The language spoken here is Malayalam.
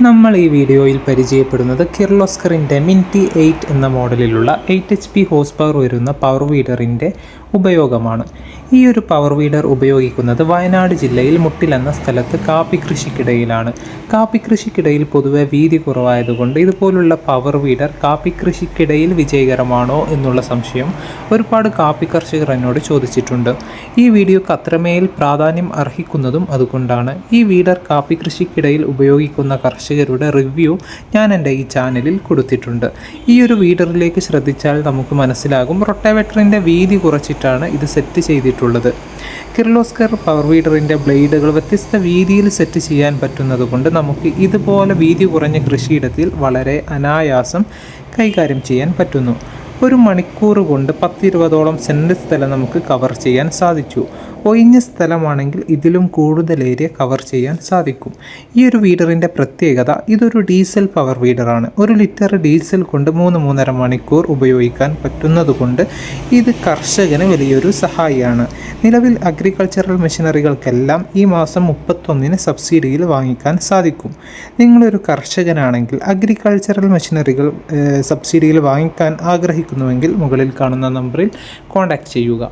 നമ്മൾ ഈ വീഡിയോയിൽ പരിചയപ്പെടുന്നത് കിർലോസ്കറിൻ്റെ മിൻറ്റി 8 എന്ന മോഡലിലുള്ള 8 HP ഹോഴ്സ് പവർ വരുന്ന പവർ വീഡറിൻ്റെ ഉപയോഗമാണ്. ഈ ഒരു പവർ വീഡർ ഉപയോഗിക്കുന്നത് വയനാട് ജില്ലയിൽ മുട്ടിൽ എന്ന സ്ഥലത്ത് കാപ്പി കൃഷിക്കിടയിലാണ്. കാപ്പി കൃഷിക്കിടയിൽ പൊതുവെ വീതി കുറവായതുകൊണ്ട് ഇതുപോലുള്ള പവർ വീഡർ കാപ്പി കൃഷിക്കിടയിൽ വിജയകരമാണോ എന്നുള്ള സംശയം ഒരുപാട് കാപ്പി കർഷകർ എന്നോട് ചോദിച്ചിട്ടുണ്ട്. ഈ വീഡിയോക്ക് അത്രമേൽ പ്രാധാന്യം അർഹിക്കുന്നതും അതുകൊണ്ടാണ്. ഈ വീഡർ കാപ്പി കൃഷിക്കിടയിൽ ഉപയോഗിക്കുന്ന കർഷകരുടെ റിവ്യൂ ഞാൻ എൻ്റെ ഈ ചാനലിൽ കൊടുത്തിട്ടുണ്ട്. ഈ ഒരു വീഡറിലേക്ക് ശ്രദ്ധിച്ചാൽ നമുക്ക് മനസ്സിലാകും റൊട്ടാവേറ്ററിൻ്റെ വീതി കുറച്ചിട്ടാണ് ഇത് സെറ്റ് ചെയ്തിട്ടുള്ളത്. കിർലോസ്കർ പവർ വീഡറിൻ്റെ ബ്ലേഡുകൾ വ്യത്യസ്ത വീതിയിൽ സെറ്റ് ചെയ്യാൻ പറ്റുന്നത് കൊണ്ട് നമുക്ക് ഇതുപോലെ വീതി കുറഞ്ഞ കൃഷിയിടത്തിൽ വളരെ അനായാസം കൈകാര്യം ചെയ്യാൻ പറ്റുന്നു. ഒരു മണിക്കൂർ കൊണ്ട് 10-20ഓളം സെൻറ് സ്ഥലം നമുക്ക് കവർ ചെയ്യാൻ സാധിച്ചു. ഒഴിഞ്ഞ സ്ഥലമാണെങ്കിൽ ഇതിലും കൂടുതൽ ഏരിയ കവർ ചെയ്യാൻ സാധിക്കും. ഈ ഒരു വീഡറിൻ്റെ പ്രത്യേകത, ഇതൊരു ഡീസൽ പവർ വീഡറാണ്. 1 ലിറ്റർ ഡീസൽ കൊണ്ട് 3-3.5 മണിക്കൂർ ഉപയോഗിക്കാൻ പറ്റുന്നതുകൊണ്ട് ഇത് കർഷകന് വലിയൊരു സഹായിയാണ്. നിലവിൽ അഗ്രികൾച്ചറൽ മെഷീനറികൾക്കെല്ലാം ഈ മാസം 31-ന് സബ്സിഡിയിൽ വാങ്ങിക്കാൻ സാധിക്കും. നിങ്ങളൊരു കർഷകനാണെങ്കിൽ അഗ്രികൾച്ചറൽ മെഷീനറികൾ സബ്സിഡിയിൽ വാങ്ങിക്കാൻ ആഗ്രഹിക്കുന്നുവെങ്കിൽ മുകളിൽ കാണുന്ന നമ്പറിൽ കോൺടാക്റ്റ് ചെയ്യുക.